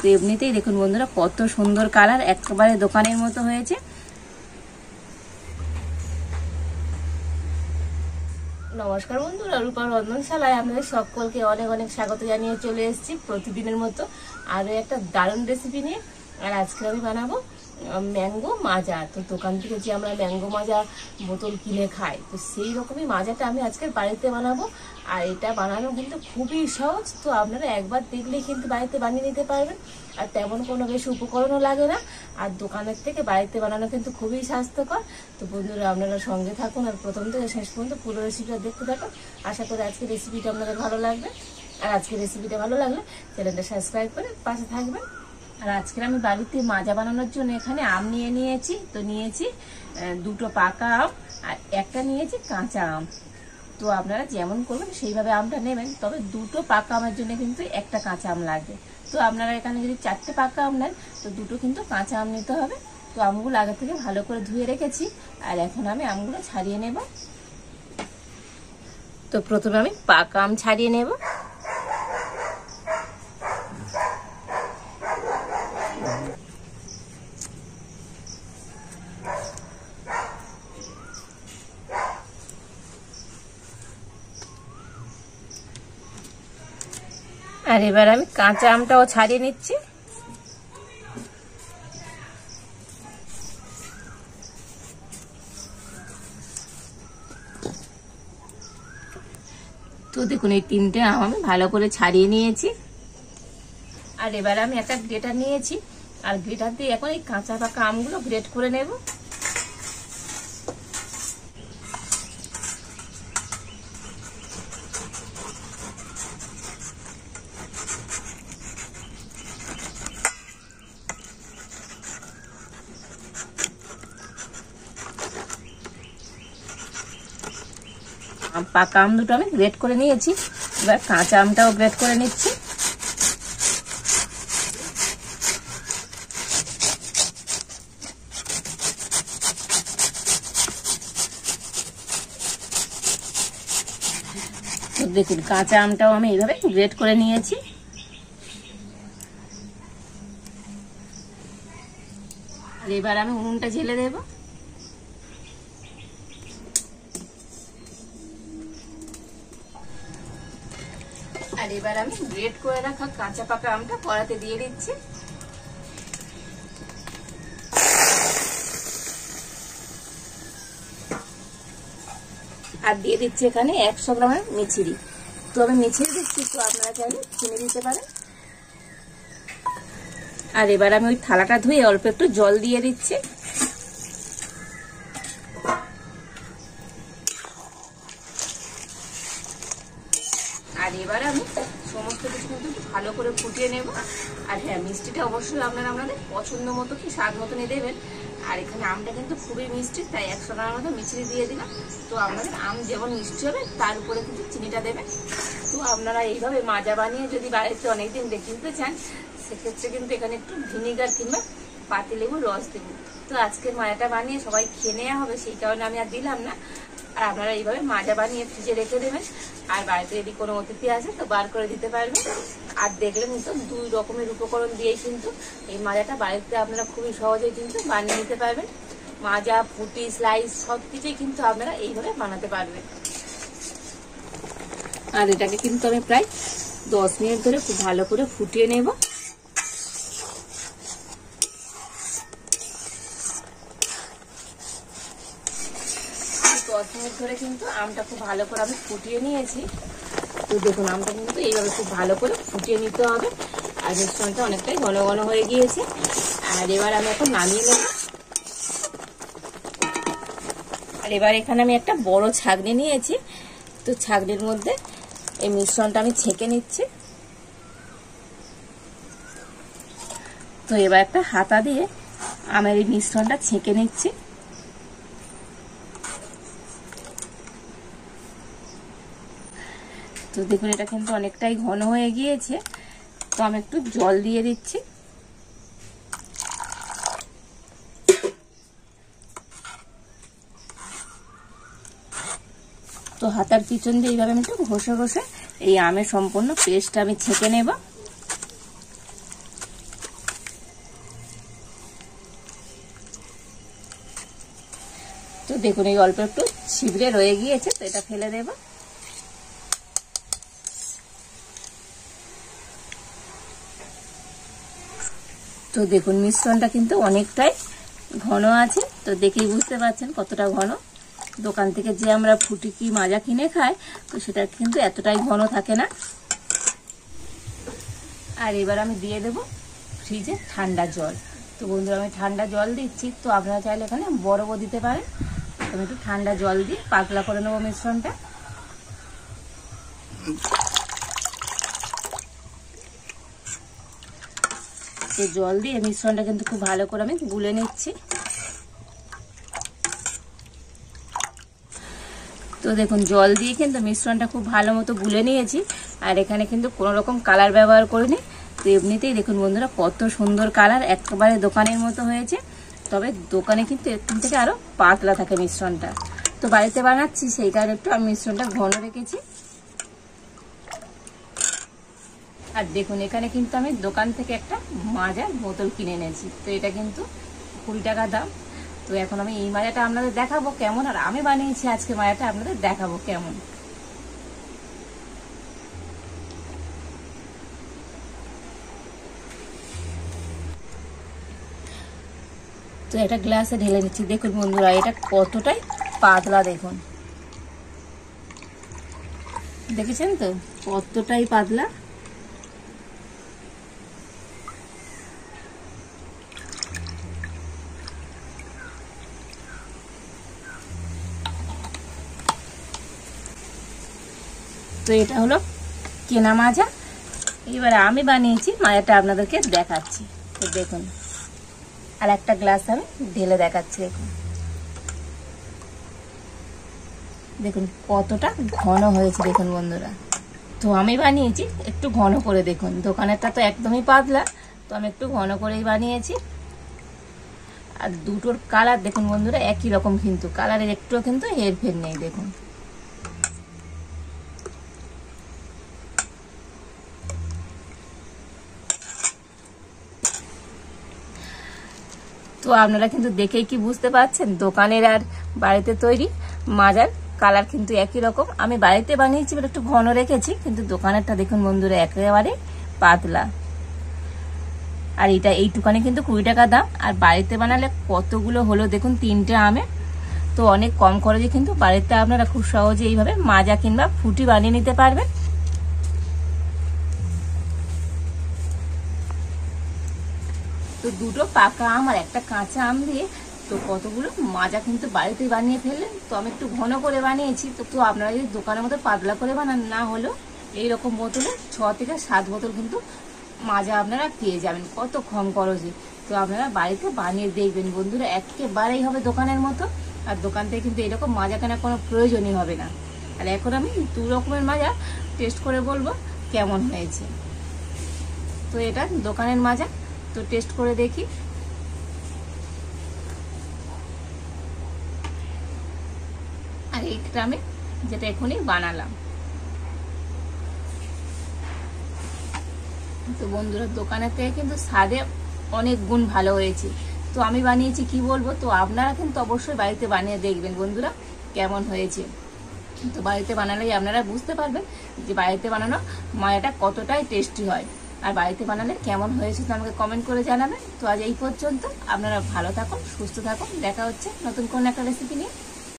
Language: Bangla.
তো এমনিতেই দেখুন বন্ধুরা কত সুন্দর কালার, একেবারে দোকানের মতো হয়েছে। নমস্কার বন্ধুরা, রূপার রন্ধনশালায় আপনাদের সকলকে অনেক অনেক স্বাগত জানিয়ে চলে এসেছি প্রতিদিনের মতো আরো একটা দারুণ রেসিপি নিয়ে। আর আজকে আমি বানাবো ম্যাঙ্গো মাজা। তো দোকান থেকে যে আমরা ম্যাঙ্গো মাজা বোতল কিনে খাই, তো সেই রকমই মাজাটা আমি আজকে বাড়িতে বানাবো। আর এটা বানানো কিন্তু খুবই সহজ, তো আপনারা একবার দেখলেই কিন্তু বাড়িতে বানিয়ে নিতে পারবেন। আর তেমন কোনো বেশি উপকরণও লাগে না। আর দোকানের থেকে বাড়িতে বানানো কিন্তু খুবই স্বাস্থ্যকর। তো বন্ধুরা আপনারা সঙ্গে থাকুন আর প্রথম থেকে শেষ পর্যন্ত পুরো রেসিপিটা দেখতে থাকুন। আশা করি আজকের রেসিপিটা আপনাদের ভালো লাগবে। আর আজকের রেসিপিটা ভালো লাগলে চ্যানেলটা সাবস্ক্রাইব করে পাশে থাকবেন। আর আজকে আমি বাড়িতে মাজা বানানোর জন্য এখানে আম নিয়ে নিয়েছি। তো নিয়েছি দুটো পাকা আম আর একটা নিয়েছি কাঁচা আম। তো আপনারা যেমন করবেন সেইভাবে আমটা নেবেন, তবে দুটো পাকা আমের জন্য কিন্তু একটা কাঁচা আম লাগবে। তো আপনারা এখানে যদি 4টে পাকা আম নেন তো দুটো কিন্তু কাঁচা আম নিতে হবে। তো আমগুলো আগে থেকে ভালো করে ধুয়ে রেখেছি, আর এখন আমি আমগুলো ছাড়িয়ে নেব। তো প্রথমে আমি পাকা আম ছাড়িয়ে নেব। আর এবার আমি কাঁচা আমটাও ছাড়িয়ে নিচ্ছি। তো দেখুন এই 3টে আম আমি ভালো করে ছাড়িয়ে নিয়েছি। আর এবার আমি একটা গ্রেটার নিয়েছি, আর গ্রেটার দিয়ে এখন এই কাঁচা পাকা আমগুলো গ্রেট করে নেব। পাকা আম দুটো আমি গ্রেট করে নিয়েছি, এবার কাঁচা আমটাও গ্রেট করে নিচ্ছি। দেখুন কাঁচা আমটাও আমি এইভাবে গ্রেট করে নিয়েছি। আর এবার আমি উনুনটা জ্বেলে দেবো। আর এবার আমি গ্রেট করে রাখা কাঁচা পাকা আমটা কড়াতে দিয়ে দিচ্ছি। আর দিয়ে দিচ্ছি এখানে 100 গ্রামের মিছরি। তো আমি মিছরি দিচ্ছি, তো আপনারা চাইলে চিনি দিতে পারেন। আর এবার আমি ওই থালাটা ধুয়ে অল্প একটু জল দিয়ে দিচ্ছি। আর এবার আমি সমস্ত কিছু কিন্তু ভালো করে ফুটিয়ে নেব। আর হ্যাঁ, মিষ্টিটা অবশ্যই আপনারা আপনাদের পছন্দ মতো কি স্বাদ মতনই দেবেন। আর এখানে আমটা কিন্তু খুবই মিষ্টি, তাই 100 গ্রামের মতো মিষ্টি দিয়ে দিলাম। তো আপনাদের আম যেমন মিষ্টি হবে তার উপরে কিন্তু চিনিটা দেবেন। তো আপনারা এইভাবে মাজা বানিয়ে যদি বাড়িতে অনেকদিন রেখে দিতে চান, সেক্ষেত্রে কিন্তু এখানে একটু ভিনিগার কিংবা পাতিলেবুর রস দেবো। তো আজকের মাজাটা বানিয়ে সবাই খেয়ে নেওয়া হবে, সেই কারণে আমি আর দিলাম না। আর আপনারা এইভাবে মাজা বানিয়ে ফ্রিজে রেখে দেবেন। আর বাড়িতে যদি কোনো অতিথি আসে তো বার করে দিতে পারবেন। আর দেখলেন তো 2 রকমের উপকরণ দিয়েই কিন্তু এই মাজাটা বাড়িতে আপনারা খুবই সহজেই কিন্তু বানিয়ে নিতে পারবেন। মাজা, ফুটি, স্লাইস সবকিছুই কিন্তু আপনারা এইভাবে বানাতে পারবেন। আর এটাকে কিন্তু আমি প্রায় 10 মিনিট ধরে খুব ভালো করে ফুটিয়ে নেব। 10 মিনিট ধরে কিন্তু আমটা খুব ভালো করে আমি ফুটিয়ে নিয়েছি। তো দেখুন আমটা কিন্তু এইভাবে খুব ভালো করে ফুটিয়ে নিতে হবে। আর মিশ্রণটা অনেকটাই ঘন ঘন হয়ে গিয়েছে। আর এবার আমি এখন নামিয়ে নেব। আর এবার এখানে আমি একটা বড় ছাঁকনি নিয়েছি। তো ছাঁকনির মধ্যে এই মিশ্রণটা আমি ছেঁকে নিচ্ছি। তো এবার একটা হাতা দিয়ে আমের এই মিশ্রণটা ছেঁকে নিচ্ছি। তো দেখুন এটা কিন্তু অনেকটাই ঘন হয়ে গিয়েছে, তো আমি একটু জল দিয়ে দিচ্ছি। তো হাতার পিছন দিয়ে এইভাবে আমি একটু ঘষে ঘষে এই আমের সম্পূর্ণ পেস্টটা আমি ছেঁকে নেব। দেখুন এই অল্প একটু ছিবড়ে রয়ে গিয়েছে, তো এটা ফেলে দেব। তো দেখুন মিশ্রণটা কিন্তু অনেকটাই ঘন আছে, তো দেখেই বুঝতে পারছেন কতটা ঘন। দোকান থেকে যে আমরা ফুটিকি মাজা কিনে খাই, তো সেটা কিন্তু এতটাই ঘন থাকে না। আর এবার আমি দিয়ে দেব ফ্রিজে ঠান্ডা জল। তো বন্ধুরা আমি ঠান্ডা জল দিচ্ছি, তো আপনারা চাইলে এখানে বরফও দিতে পারেন। আমি একটু ঠান্ডা জল দিয়ে পাতলা করে নেবো মিশ্রণটা। তো জল দিয়ে মিশ্রণটা কিন্তু খুব ভালো করে আমি গুলে নিচ্ছি। তো দেখুন জল দিয়ে কিন্তু মিশ্রণটা খুব ভালো মতো গুলে নিয়েছি, আর এখানে কিন্তু কোনো রকম কালার ব্যবহার করিনি। তো এমনিতেই দেখুন বন্ধুরা কত সুন্দর কালার, একেবারে দোকানের মতো হয়েছে। তবে দোকানে কিন্তু এখান থেকে আরো পাতলা থাকে মিশ্রণটা, তো বাড়িতে বানাচ্ছি সেই কারণে একটু আমি মিশ্রণটা ঘন রেখেছি। আর দেখুন এখানে কিন্তু আমি দোকান থেকে একটা মাজার বোতল কিনে এনেছি, তো এটা কিন্তু 20 টাকা দাম। তো এখন আমি এই মাজাটা আপনাদের দেখাবো কেমন, আর আমি বানিয়েছি আজকে মাজাটা আপনাদের দেখাবো কেমন। তো এটা গ্লাসে ঢেলে নিচ্ছি। দেখুন বন্ধুরা এটা কতটাই পাতলা, দেখুন দেখেছেন তো কতটাই পাতলা। তো এটা হলো কেনা মাজা। এবারে আমি বানিয়েছি মাজাটা আপনাদেরকে দেখাচ্ছি। তো দেখুন আর একটা গ্লাস আমি ঢেলে দেখাচ্ছি। দেখুন দেখুন কতটা ঘন হয়েছে দেখুন বন্ধুরা। তো আমি বানিয়েছি একটু ঘন করে, দেখুন দোকানেরটা তো একদমই পাতলা, তো আমি একটু ঘন করেই বানিয়েছি। আর দুটোর কালার দেখুন বন্ধুরা একই রকম, কিন্তু কালারের একটুও কিন্তু হেরফের নেই। দেখুন তো আপনারা কিন্তু দেখেই কি বুঝতে পারছেন দোকানের আর বাড়িতে তৈরি মাজার কালার কিন্তু একই রকম। আমি বাড়িতে বানিয়েছি বলে একটু ঘন রেখেছি, কিন্তু দোকানেরটা দেখুন বন্ধুরা একেবারে পাতলা। আর এটা এইটুকানি কিন্তু 20 টাকা দাম, আর বাড়িতে বানালে কতগুলো হলো দেখুন 3টে আমে। তো অনেক কম খরচে কিন্তু বাড়িতে আপনারা খুব সহজে এইভাবে মাজা কিংবা ফুটি বানিয়ে নিতে পারবেন। তো দুটো পাকা আম আর একটা কাঁচা আম দিয়ে তো কতগুলো মাজা কিন্তু বাড়িতে বানিয়ে ফেললেন। তো আমি একটু ঘন করে বানিয়েছি, তো আপনারা যদি দোকানের মতো পাতলা করে বানান, না হলেও এইরকম বোতলে 6 থেকে 7 বোতল কিন্তু মাজা আপনারা পেয়ে যাবেন কত কম খরচে। তো আপনারা বাড়িতে বানিয়ে দেখবেন বন্ধুরা, একেবারেই হবে দোকানের মতো। আর দোকান থেকে কিন্তু এরকম মাজা কেনার কোনো প্রয়োজনই হবে না। আর এখন আমি 2 রকমের মাজা টেস্ট করে বলবো কেমন হয়েছে। তো এটা দোকানের মাজা, তো টেস্ট করে দেখি। আর এইটা আমি যেটা এখনই বানালাম। তো বন্ধুরা দোকানের থেকে কিন্তু স্বাদে অনেক গুণ ভালো হয়েছে। তো আমি বানিয়েছি কি বলবো, তো আপনারা কিন্তু অবশ্যই বাড়িতে বানিয়ে দেখবেন বন্ধুরা কেমন হয়েছে। তো বাড়িতে বানালেই আপনারা বুঝতে পারবেন যে বাড়িতে বানানো মায়াটা কতটাই টেস্টি হয়। আর বাড়িতে বানালে কেমন হয়েছে তো আমাকে কমেন্ট করে জানাবেন। তো আজ এই পর্যন্ত, আপনারা ভালো থাকুন, সুস্থ থাকুন, দেখা হচ্ছে নতুন কোন একটা রেসিপি নিয়ে।